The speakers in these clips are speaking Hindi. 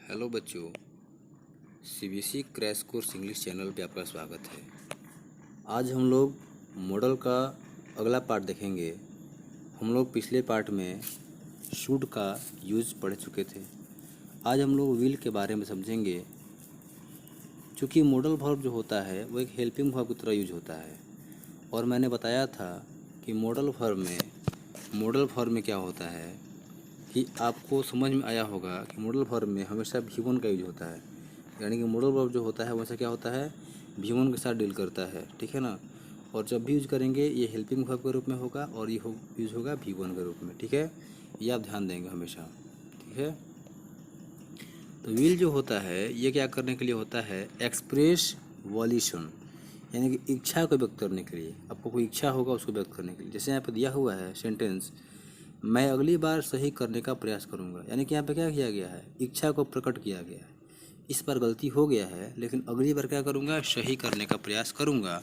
हेलो बच्चों, CBSE crash course English channel पे आपका स्वागत है। आज हम लोग मॉडल का अगला पार्ट देखेंगे। हम लोग पिछले पार्ट में शुड का यूज पढ़ चुके थे। आज हम लोग विल के बारे में समझेंगे। चूँकि मॉडल वर्ब जो होता है वो एक हेल्पिंग वर्ब की तरह यूज होता है, और मैंने बताया था कि मॉडल वर्ब में क्या होता है कि आपको समझ में आया होगा कि मॉडल वर्ब में हमेशा V1 का यूज होता है। यानी कि मॉडल वर्ब जो होता है वैसे क्या होता है, V1 के साथ डील करता है, ठीक है ना। और जब भी यूज करेंगे ये हेल्पिंग वर्ब के रूप में होगा और ये यूज होगा V1 के रूप में, ठीक है। ये आप ध्यान देंगे हमेशा, ठीक है। तो विल जो होता है ये क्या करने के लिए होता है, एक्सप्रेस वॉल्यूशन, यानी कि इच्छा को व्यक्त करने के लिए। आपको कोई इच्छा होगा उसको व्यक्त करने के लिए। जैसे यहाँ पर दिया हुआ है सेंटेंस, मैं अगली बार सही करने का प्रयास करूंगा। यानी कि यहाँ पे क्या किया गया है, इच्छा को प्रकट किया गया है। इस बार गलती हो गया है लेकिन अगली बार क्या करूंगा, सही करने का प्रयास करूंगा।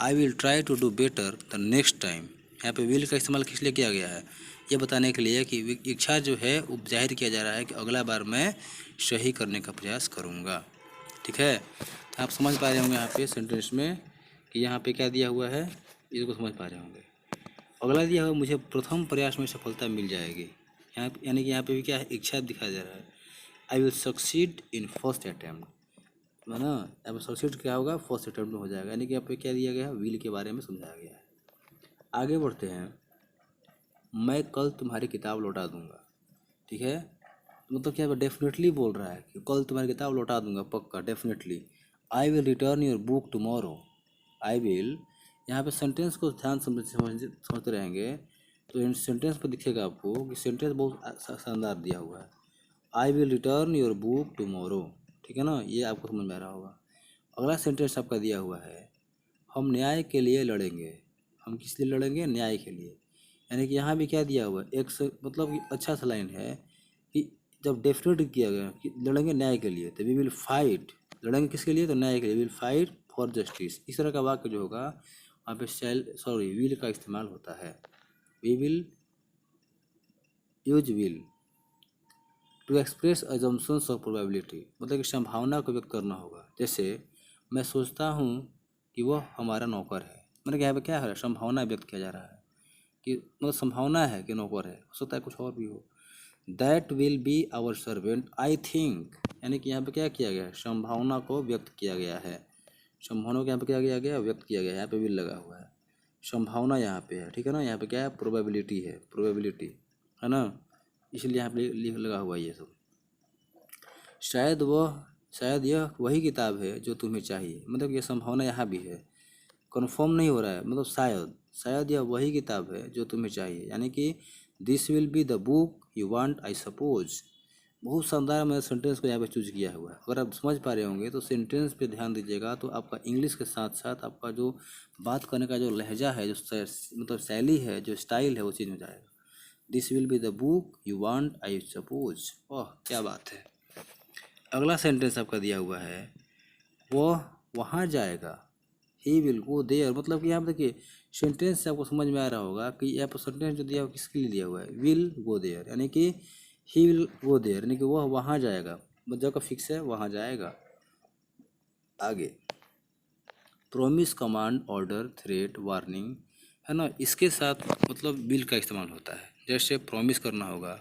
I will try to do better the next time. यहाँ पे विल का इस्तेमाल किस लिए किया गया है, ये बताने के लिए कि इच्छा जो है वो जाहिर किया जा रहा है कि अगला बार मैं सही करने का प्रयास करूँगा, ठीक है। तो आप समझ पा रहे होंगे यहाँ पे सेंटेंस में कि यहाँ पे क्या दिया हुआ है, इसको समझ पा रहे होंगे। अगला दिया हुआ, मुझे प्रथम प्रयास में सफलता मिल जाएगी। यहाँ यानी कि यहाँ पे भी क्या है, इच्छा दिखाया जा रहा है। I will succeed in first attempt, है ना। यहाँ पे सक्सीड क्या होगा, फर्स्ट अटैम्प्ट में हो जाएगा। यानी कि यहाँ पे क्या दिया गया है, विल के बारे में समझाया गया है। आगे बढ़ते हैं। मैं कल तुम्हारी किताब लौटा दूंगा, ठीक है। मतलब क्या डेफिनेटली बोल रहा है कि कल तुम्हारी किताब लौटा दूंगा, पक्का, definitely. I will return your book tomorrow. I will, यहाँ पे सेंटेंस को ध्यान समझते रहेंगे तो इन सेंटेंस पर दिखेगा आपको कि सेंटेंस बहुत शानदार दिया हुआ है। I will return your book tomorrow, ठीक है ना, ये आपको समझ में आ रहा होगा। अगला सेंटेंस आपका दिया हुआ है, हम न्याय के लिए लड़ेंगे। हम किस लिए लड़ेंगे, न्याय के लिए। यानी कि यहाँ भी क्या दिया हुआ है, एक से मतलब कि अच्छा सा लाइन है कि जब डेफिनेट किया गया कि लड़ेंगे न्याय के लिए, तो वी विल फाइट, लड़ेंगे किसके लिए, तो न्याय के लिए, विल फाइट फॉर जस्टिस। इस तरह का वाक्य जो होगा वहाँ पे विल का इस्तेमाल होता है। We will use will to express assumptions of probability, मतलब कि संभावना को व्यक्त करना होगा। जैसे मैं सोचता हूँ कि वह हमारा नौकर है, मतलब कि यहाँ पे क्या है, संभावना व्यक्त किया जा रहा है कि मतलब संभावना है कि नौकर है, हो सकता है कुछ और भी हो। That will be our servant I think, यानी कि यहाँ पे क्या किया गया है, संभावना को व्यक्त किया गया है। संभावना को यहाँ पे क्या किया गया, व्यक्त किया गया है। यहाँ पे विल लगा हुआ है, संभावना यहाँ पे है, ठीक है ना। यहाँ पे क्या है, प्रोबेबिलिटी है, प्रोबेबिलिटी है ना, इसलिए यहाँ पे लिख लगा हुआ है ये सब। शायद यह वही किताब है जो तुम्हें चाहिए, मतलब ये संभावना यहाँ भी है, कन्फर्म नहीं हो रहा है, मतलब शायद यह वही किताब है जो तुम्हें चाहिए। यानी कि this will be the book you want I suppose. बहुत शानदार मैंने सेंटेंस को यहाँ पे चूज किया हुआ है। अगर आप समझ पा रहे होंगे तो सेंटेंस पे ध्यान दीजिएगा, तो आपका इंग्लिश के साथ साथ आपका जो बात करने का जो लहजा है, जो मतलब शैली है, जो स्टाइल है, वो चेंज हो जाएगा। This will be the book you want I suppose. ओह क्या बात है। अगला सेंटेंस आपका दिया हुआ है, वह वहाँ जाएगा, ही विल गो देयर। मतलब कि यहाँ पर देखिए सेंटेंस से आपको समझ में आ रहा होगा कि यहाँ पर सेंटेंस जो दिया हुआ किसके लिए दिया हुआ है, विल गो देयर, यानी कि ही विल गो देयर, यानी कि वह वहाँ जाएगा, जगह का फिक्स है, वहाँ जाएगा। आगे promise, command, order, threat, warning, है ना, इसके साथ मतलब विल का इस्तेमाल होता है। जैसे प्रॉमिस करना होगा,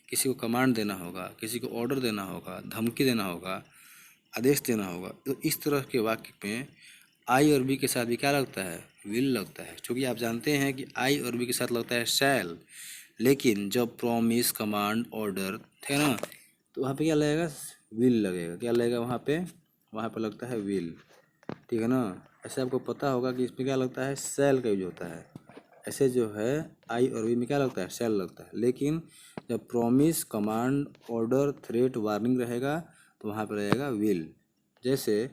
किसी को कमांड देना होगा, किसी को ऑर्डर देना होगा, धमकी देना होगा, आदेश देना होगा, तो इस तरह के वाक्य में आई और बी के साथ भी क्या लगता है, विल लगता है। क्योंकि आप जानते हैं कि आई और बी के साथ लगता है शैल, लेकिन जब प्रॉमिस, कमांड, ऑर्डर है ना, तो वहाँ पे क्या लगेगा, विल लगेगा। क्या लगेगा वहाँ पे लगता है विल, ठीक है ना। ऐसे आपको पता होगा कि इसमें क्या लगता है, शैल का यूज होता है। ऐसे जो है आई और बी में क्या लगता है, शैल लगता है। लेकिन जब promise, command, order, threat, warning रहेगा तो वहाँ पर रहेगा विल। जैसे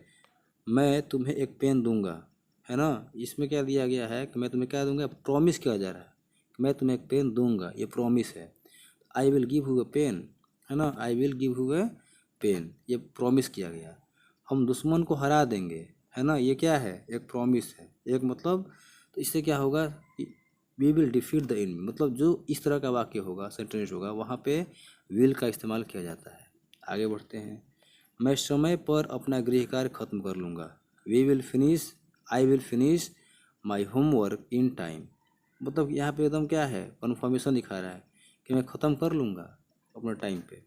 मैं तुम्हें एक पेन दूंगा, है ना, इसमें क्या दिया गया है कि मैं तुम्हें क्या दूंगा, प्रॉमिस किया जा रहा है कि मैं तुम्हें एक पेन दूंगा, ये प्रॉमिस है। I will give you a pen, है ना, I will give you a pen, ये प्रॉमिस किया गया। हम दुश्मन को हरा देंगे, है ना, ये क्या है, एक प्रॉमिस है, एक मतलब। तो इससे क्या होगा, we will defeat the enemy, मतलब जो इस तरह का वाक्य होगा, सेंटेंस होगा, वहाँ पे विल का इस्तेमाल किया जाता है। आगे बढ़ते हैं। मैं समय पर अपना गृह कार्य खत्म कर लूँगा। I will finish my homework in time. मतलब यहाँ पे एकदम क्या है, कन्फर्मेशन दिखा रहा है कि मैं ख़त्म कर लूँगा अपने टाइम पे।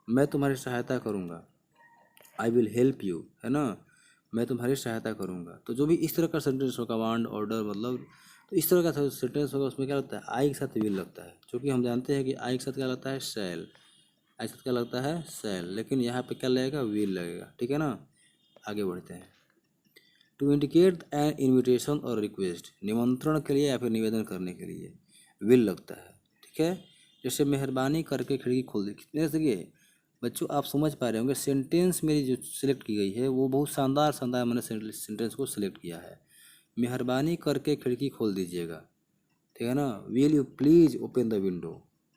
मैं तुम्हारी सहायता करूँगा। आई विल हेल्प यू, है ना, मैं तुम्हारी सहायता करूँगा। तो जो भी इस तरह का सेंटेंस हो, कमांड, ऑर्डर, मतलब तो इस तरह का सेंटेंस होगा, उसमें क्या लगता है, आई के साथ विल लगता है। क्योंकि हम जानते हैं कि आई के साथ क्या लगता है, शैल। आई के साथ क्या लगता है, शैल। लेकिन यहाँ पे क्या लगेगा, विल लगेगा। ठीक है ना। आगे बढ़ते हैं। टू इंडिकेट एन इन्विटेशन और रिक्वेस्ट, निमंत्रण के लिए या फिर निवेदन करने के लिए विल लगता है। ठीक है। जैसे मेहरबानी करके खिड़की खोल दी। कितने देखिए बच्चों, आप समझ पा रहे होंगे सेंटेंस मेरी जो सिलेक्ट की गई है वो बहुत शानदार मैंने सेंटेंस को सिलेक्ट किया है। मेहरबानी करके खिड़की खोल दीजिएगा। ठीक है ना। Will you please open the window.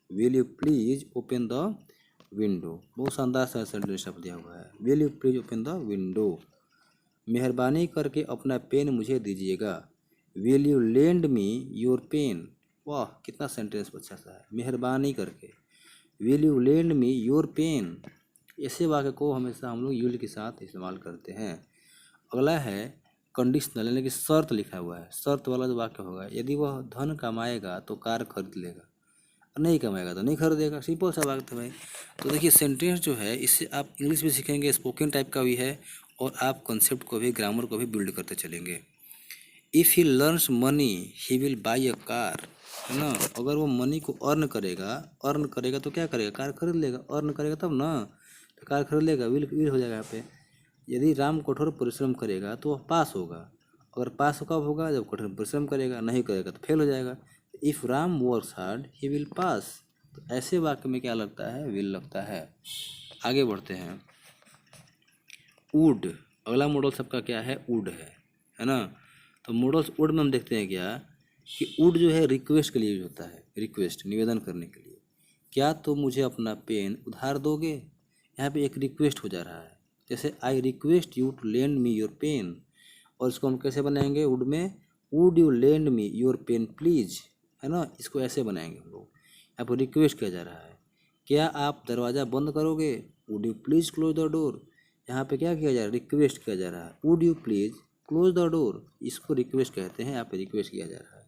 Will you please open the window, बहुत शानदार सा सेंटेंस शब्द दिया हुआ है। Will you please open the window. मेहरबानी करके अपना पेन मुझे दीजिएगा। Will you lend me your pen. वाह, कितना सेंटेंस अच्छा सा है। मेहरबानी करके, will you lend me your pen. ऐसे वाक्य को हमेशा हम लोग यूल के साथ इस्तेमाल करते हैं। अगला है कंडीशनल, यानी कि शर्त लिखा हुआ है। शर्त वाला जो वाक्य होगा, यदि वह धन कमाएगा तो कार खरीद लेगा, नहीं कमाएगा तो नहीं खरीदेगा। सिंपल सा बात है भाई। तो देखिए सेंटेंस जो है, इससे आप इंग्लिश भी सीखेंगे, स्पोकन टाइप का भी है, और आप कॉन्सेप्ट को भी, ग्रामर को भी बिल्ड करते चलेंगे। If he learns money he will by a car, है ना। अगर वो मनी को अर्न करेगा तो क्या करेगा, कार खरीद लेगा। अर्न करेगा तब ना, तो कार खरीद लेगा। विल विल हो जाएगा यहाँ पे। यदि राम कठोर परिश्रम करेगा तो वह पास होगा। अगर पास कब होगा, जब कठोर परिश्रम करेगा। नहीं करेगा तो फेल हो जाएगा। If Ram works hard he will pass. तो ऐसे वाक्य में क्या लगता है, विल लगता है। आगे बढ़ते हैं। वुड, अगला मॉडल सबका क्या है, वुड है ना। तो मॉडल्स वुड में हम देखते हैं क्या, कि वुड जो है रिक्वेस्ट के लिए यूज होता है। रिक्वेस्ट, निवेदन करने के लिए। क्या तुम मुझे अपना पेन उधार दोगे। यहाँ पे एक रिक्वेस्ट हो जा रहा है। जैसे I request you to lend me your pen, और इसको हम कैसे बनाएंगे वुड में, would you lend me your pen please, है ना। इसको ऐसे बनाएंगे हम लोग। यहाँ पर रिक्वेस्ट किया जा रहा है, क्या आप दरवाज़ा बंद करोगे, would you please close the door. यहाँ पे क्या किया जा रहा है, रिक्वेस्ट किया जा रहा है। Would you please close the door, इसको रिक्वेस्ट कहते हैं। यहाँ पे रिक्वेस्ट किया जा रहा है।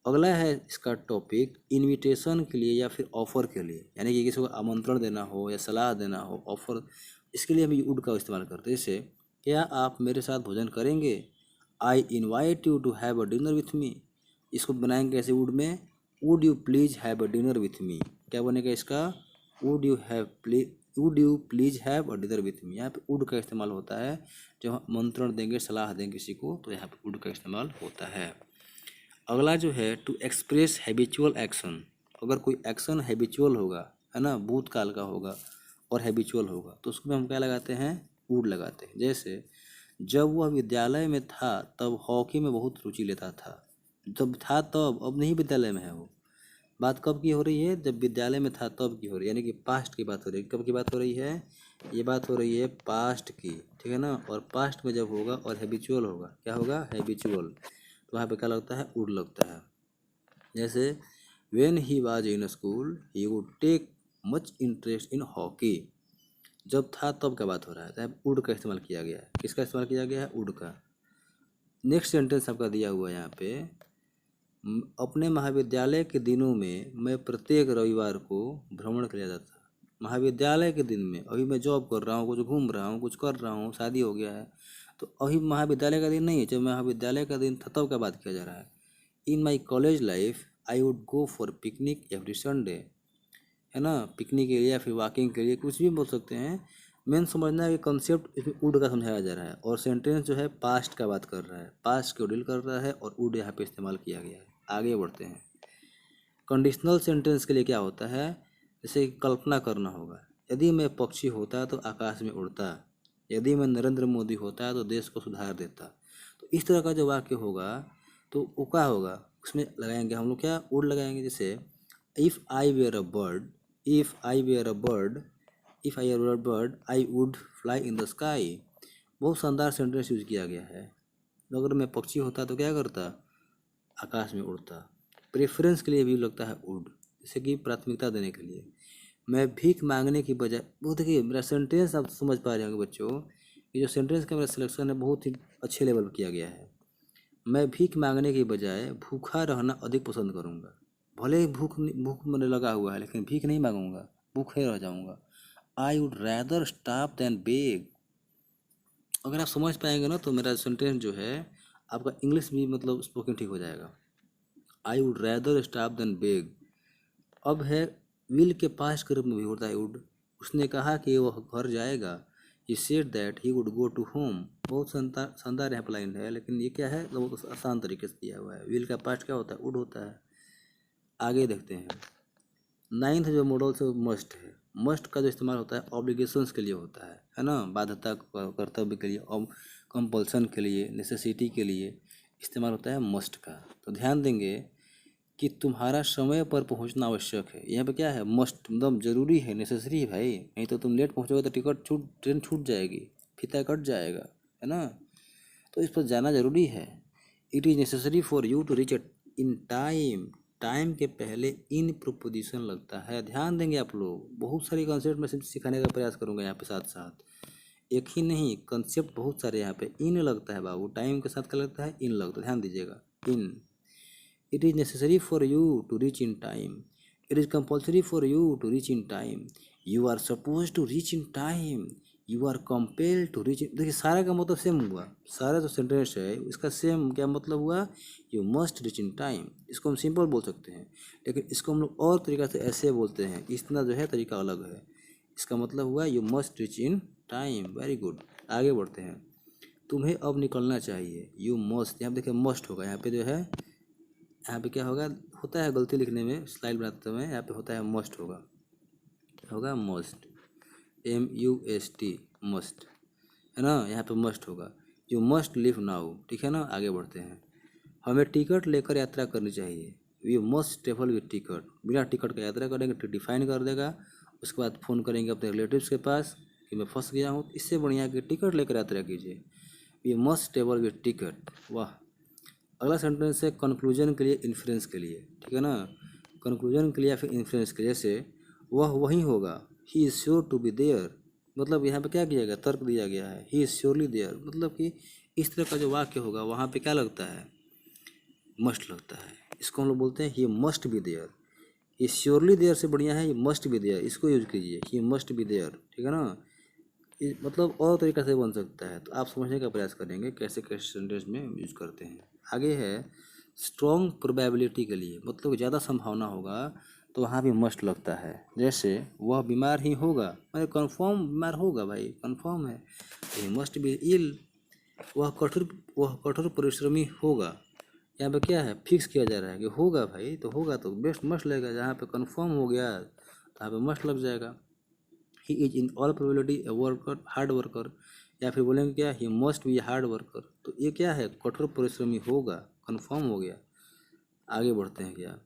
अगला है इसका टॉपिक, इनविटेशन के लिए या फिर ऑफ़र के लिए, यानी कि किसी को आमंत्रण देना हो या सलाह देना हो, ऑफ़र, इसके लिए हम वुड का इस्तेमाल करते हैं। जैसे क्या आप मेरे साथ भोजन करेंगे, I invite you to have a dinner with me. इसको बनाएंगे कैसे वुड में, would you please have a dinner with me. क्या बनेगा इसका, would you please have a dinner with me. यहाँ पे वुड का इस्तेमाल होता है जब हम आमंत्रण देंगे, सलाह देंगे किसी को, तो यहाँ पे वुड का इस्तेमाल होता है। अगला जो है, टू एक्सप्रेस हैबिचुअल एक्शन। अगर कोई एक्शन हैबिचुअल होगा, है ना, भूतकाल का होगा और हैबिचुअल होगा, तो उसमें हम क्या लगाते हैं, वुड लगाते हैं। जैसे जब वह विद्यालय में था तब हॉकी में बहुत रुचि लेता था। जब था तब, अब नहीं विद्यालय में है वो। बात कब की हो रही है, जब विद्यालय में था तब की हो रही है, यानी कि पास्ट की बात हो रही है। कब की बात हो रही है, ये बात हो रही है पास्ट की। ठीक है ना। और पास्ट में जब होगा और हैबिचुअल होगा, क्या होगा, हैबिचुअल, तो वहाँ पे क्या लगता है, वुड लगता है। जैसे when he was in school he would take much interest in hockey. जब था तब का बात हो रहा है, तो वुड का इस्तेमाल किया गया है। किसका इस्तेमाल किया गया है, वुड का। नेक्स्ट सेंटेंस आपका दिया हुआ है यहाँ पे, अपने महाविद्यालय के दिनों में मैं प्रत्येक रविवार को भ्रमण के लिए जाता था। महाविद्यालय के दिन में, अभी मैं जॉब कर रहा हूँ, कुछ घूम रहा हूँ, कुछ कर रहा हूँ, शादी हो गया है, तो अभी महाविद्यालय का दिन नहीं है। जब महाविद्यालय का दिन था तब का बात किया जा रहा है। In my college life I would go for picnic every Sunday, है ना। पिकनिक के लिए या फिर वॉकिंग के लिए, कुछ भी बोल सकते हैं। मेन समझना है कि कॉन्सेप्ट इसमें वुड का समझाया जा रहा है, और सेंटेंस जो है पास्ट का बात कर रहा है, पास्ट को डील कर रहा है, और वुड यहाँ पे इस्तेमाल किया गया है। आगे बढ़ते हैं। कंडीशनल सेंटेंस के लिए क्या होता है, जैसे कल्पना करना होगा। यदि मैं पक्षी होता तो आकाश में उड़ता, यदि मैं नरेंद्र मोदी होता तो देश को सुधार देता। तो इस तरह का जो वाक्य होगा, तो वो क्या होगा, उसमें लगाएंगे हम लोग क्या, वुड लगाएंगे। जैसे if I were a bird, if I were a bird if I were a bird I would fly in the sky. बहुत शानदार सेंटेंस यूज किया गया है। अगर मैं पक्षी होता तो क्या करता, आकाश में उड़ता। प्रेफरेंस के लिए भी लगता है वुड, जैसे कि प्राथमिकता देने के लिए। मैं भीख मांगने की बजाय, बहुत देखिए मेरा सेंटेंस आप समझ पा रहे होंगे बच्चों, ये जो सेंटेंस का मेरा सिलेक्शन है बहुत ही अच्छे लेवल पर किया गया है। मैं भीख मांगने की बजाय भूखा रहना अधिक पसंद करूँगा। भले ही भूख मैंने लगा हुआ है लेकिन भीख नहीं मांगूंगा, भूखे रह जाऊँगा। I would rather starve than beg. अगर आप समझ पाएंगे ना तो मेरा सेंटेंस जो है आपका इंग्लिश भी मतलब स्पोकन ठीक हो जाएगा। I would rather starve than beg. अब है विल के पास्ट के रूप में भी होता है वुड। उसने कहा कि वह घर जाएगा। He said that he would go to home. बहुत शानदार यहाँ पर लाइन है, लेकिन ये क्या है तो बहुत आसान तरीके से दिया हुआ है। विल का पास्ट क्या होता है, वुड होता है। आगे देखते हैं। नाइन्थ जो मॉडल से मस्ट है। मस्ट का जो इस्तेमाल होता है ऑब्लिगेशंस के लिए होता है ना, बाध्यता कर्तव्य के लिए, और कंपल्सन के लिए, नेसेसिटी के लिए इस्तेमाल होता है मस्ट का। तो ध्यान देंगे कि तुम्हारा समय पर पहुंचना आवश्यक है। यहाँ पे क्या है, मस्ट मतलब जरूरी है, नेसेसरी है भाई, नहीं तो तुम लेट पहुंचोगे तो ट्रेन छूट जाएगी, फीता कट जाएगा, है ना। तो इस पर जाना जरूरी है। It is necessary for you to reach in time. Time के पहले इन प्रोपोजिशन लगता है। ध्यान देंगे आप लोग, बहुत सारे कॉन्सेप्ट मैं सिखाने का प्रयास करूंगा यहाँ पे साथ साथ। एक ही नहीं, कंसेप्ट बहुत सारे यहाँ पे इन लगता है बाबू, टाइम के साथ क्या लगता है, इन लगता है, ध्यान दीजिएगा। In it is necessary for you to reach in time. It is compulsory for you to reach in time. You are suppose to reach in time. You are compelled to reach. देखिए सारा का मतलब सेम हुआ, सारा जो सेंटेंस है इसका सेम क्या मतलब हुआ, you must reach in time. इसको हम सिंपल बोल सकते हैं, लेकिन इसको हम लोग और तरीका से ऐसे बोलते हैं, इतना जो है तरीका अलग है। इसका मतलब हुआ you must reach in time. Very good. आगे बढ़ते हैं। तुम्हें अब निकलना चाहिए। यू मस्ट, यहाँ पे देखिए मस्ट होगा, यहाँ पे जो है, यहाँ पे क्या होगा, होता है गलती लिखने में स्लाइड बनाते समय, यहाँ पे होता है मस्ट होगा, होगा मस्ट, MUST मस्ट, है ना। यहाँ पे मस्ट होगा, यू मस्ट लिव नाउ, ठीक है ना। आगे बढ़ते हैं। हमें टिकट लेकर यात्रा करनी चाहिए। We must travel with ticket. बिना टिकट का यात्रा करेंगे तो डिफाइन कर देगा। उसके बाद फ़ोन करेंगे अपने रिलेटिव्स के पास कि मैं फंस गया हूँ, इससे बढ़िया कि टिकट लेकर यात्रा कीजिए। We must travel with ticket. वाह। अगला सेंटेंस है कंक्लूजन के लिए, इन्फ्रेंस के लिए, ठीक है ना। कंक्लूजन के लिए या फिर इन्फ्रेंस के लिए, जैसे वह वहीं होगा, he is sure to be there. मतलब यहाँ पे क्या किया गया, तर्क दिया गया है, ही इज़ श्योरली देयर, मतलब कि इस तरह का जो वाक्य होगा वहाँ पे क्या लगता है, मस्ट लगता है। इसको हम लोग बोलते हैं ही मस्ट बी देयर। ये श्योरली देयर से बढ़िया है, ये मस्ट बी देयर, इसको यूज कीजिए, ही मस्ट बी देयर, ठीक है ना। मतलब और तरीका से बन सकता है, तो आप समझने का प्रयास करेंगे कैसे कैसे सेंटेंस में यूज करते हैं। आगे है स्ट्रॉन्ग प्रोबेबिलिटी के लिए, मतलब ज़्यादा संभावना होगा तो वहाँ भी मस्ट लगता है। जैसे वह बीमार ही होगा, मैंने कन्फर्म बीमार होगा भाई, कन्फर्म है, ही मस्ट बी इल। वह कठोर परिश्रमी होगा, यहाँ पे क्या है, फिक्स किया जा रहा है कि होगा भाई, तो होगा तो बेस्ट मस्ट लगेगा। जहाँ पे कन्फर्म हो गया तो यहाँ पे मस्ट लग जाएगा। He is in all probability a worker, hard worker, या फिर बोलेंगे क्या, he must be hard worker. तो ये क्या है, कठोर परिश्रमी होगा, कन्फर्म हो गया। आगे बढ़ते हैं। क्या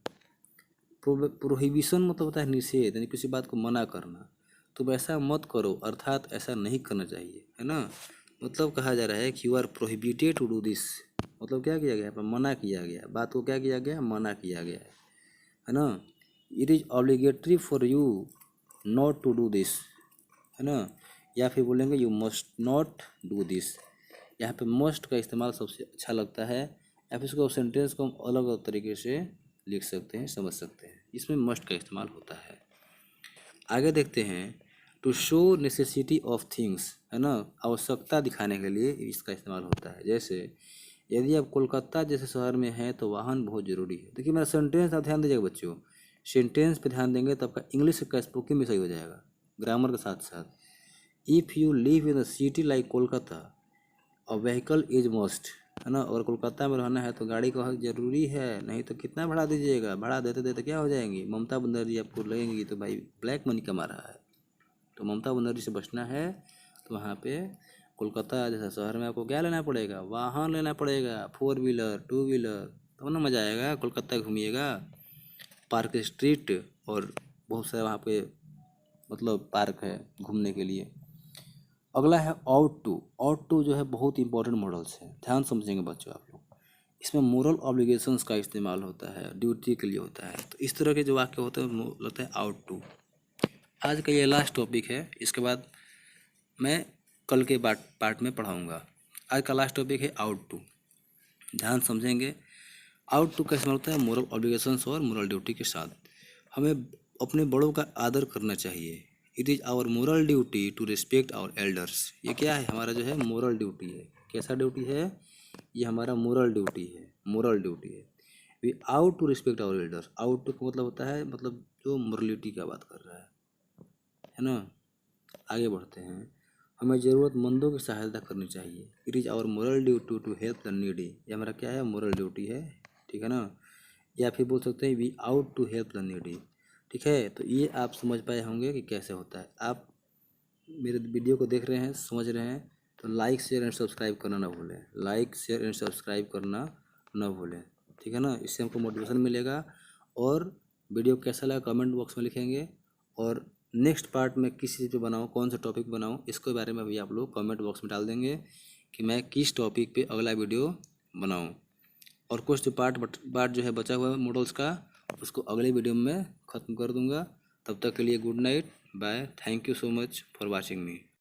प्रोहिबिशन मतलब होता है निषेध, यानी किसी बात को मना करना। तुम ऐसा मत करो, अर्थात ऐसा नहीं करना चाहिए, है ना। मतलब कहा जा रहा है कि you are prohibited to do this. मतलब क्या किया गया, मना किया गया, बात को क्या किया गया, मना किया गया है ना। It is obligatory for you not to do this, है ना। या फिर बोलेंगे you must not do this. यहाँ पे मस्ट का इस्तेमाल सबसे अच्छा लगता है, या फिर इसको सेंटेंस को हम अलग अलग तरीके से लिख सकते हैं, समझ सकते हैं, इसमें मस्ट का इस्तेमाल होता है। आगे देखते हैं। To show necessity of things, है ना, आवश्यकता दिखाने के लिए इसका इस्तेमाल होता है। जैसे यदि आप कोलकाता जैसे शहर में हैं तो वाहन बहुत ज़रूरी है। देखिए मेरा सेंटेंस आप ध्यान दीजिएगा बच्चों, सेंटेंस पे ध्यान देंगे तो आपका इंग्लिश का स्पोकन भी सही हो जाएगा, ग्रामर के साथ साथ। If you live in a city like Kolkata, a vehicle is must, है ना। और कोलकाता में रहना है तो गाड़ी का हक जरूरी है, नहीं तो कितना भाड़ा दीजिएगा, भाड़ा देते देते क्या हो जाएंगी, ममता बनर्जी आपको लगेंगी तो भाई ब्लैक मनी कमा रहा है। तो ममता बनर्जी से बचना है तो वहाँ पे कोलकाता जैसा शहर में आपको क्या लेना पड़ेगा, वाहन लेना पड़ेगा, 4 व्हीलर 2 व्हीलर, तो ना मज़ा आएगा, कोलकाता घूमिएगा, पार्क स्ट्रीट और बहुत सारे वहाँ पे मतलब पार्क है घूमने के लिए। अगला है आउट टू। आउट टू जो है बहुत इंपॉर्टेंट मॉडल्स है, ध्यान समझेंगे बच्चों आप लोग। इसमें मोरल ऑब्लिगेशंस का इस्तेमाल होता है, ड्यूटी के लिए होता है। तो इस तरह के जो वाक्य होते हैं लगता है आउट टू। आज का ये लास्ट टॉपिक है, इसके बाद मैं कल के पार्ट में पढ़ाऊँगा। आज का लास्ट टॉपिक है आउट टू। ध्यान समझेंगे। आउट टू कैसे होता है? मोरल ऑब्लिगेशंस और मोरल ड्यूटी के साथ हमें अपने बड़ों का आदर करना चाहिए। It is our moral duty to respect our elders. ये क्या है? हमारा जो है मोरल ड्यूटी है। कैसा ड्यूटी है? ये हमारा मोरल ड्यूटी है। मोरल ड्यूटी है। We ought to respect our elders. Ought to का मतलब होता है, मतलब जो मोरलिटी का बात कर रहा है ना। आगे बढ़ते हैं। हमें ज़रूरतमंदों की सहायता करनी चाहिए। It is our moral duty to help the needy. ये हमारा क्या है? मोरल ड्यूटी है। ठीक है ना। या फिर बोल सकते हैं we ought to help the needy. ठीक है, तो ये आप समझ पाए होंगे कि कैसे होता है। आप मेरे वीडियो को देख रहे हैं, समझ रहे हैं, तो लाइक शेयर एंड सब्सक्राइब करना ना भूलें। लाइक शेयर एंड सब्सक्राइब करना ना भूलें। ठीक है ना। इससे हमको मोटिवेशन मिलेगा। और वीडियो कैसा लगा कमेंट बॉक्स में लिखेंगे। और नेक्स्ट पार्ट में किस चीज़ पे बनाऊँ, कौन सा टॉपिक बनाऊँ, इसके बारे में भी आप लोग कमेंट बॉक्स में डाल देंगे कि मैं किस टॉपिक पे अगला वीडियो बनाऊँ। और कुछ जो पार्ट जो है बचा हुआ है मॉडल्स का, उसको अगले वीडियो में ख़त्म कर दूंगा। तब तक के लिए good night, bye, thank you so much for watching me.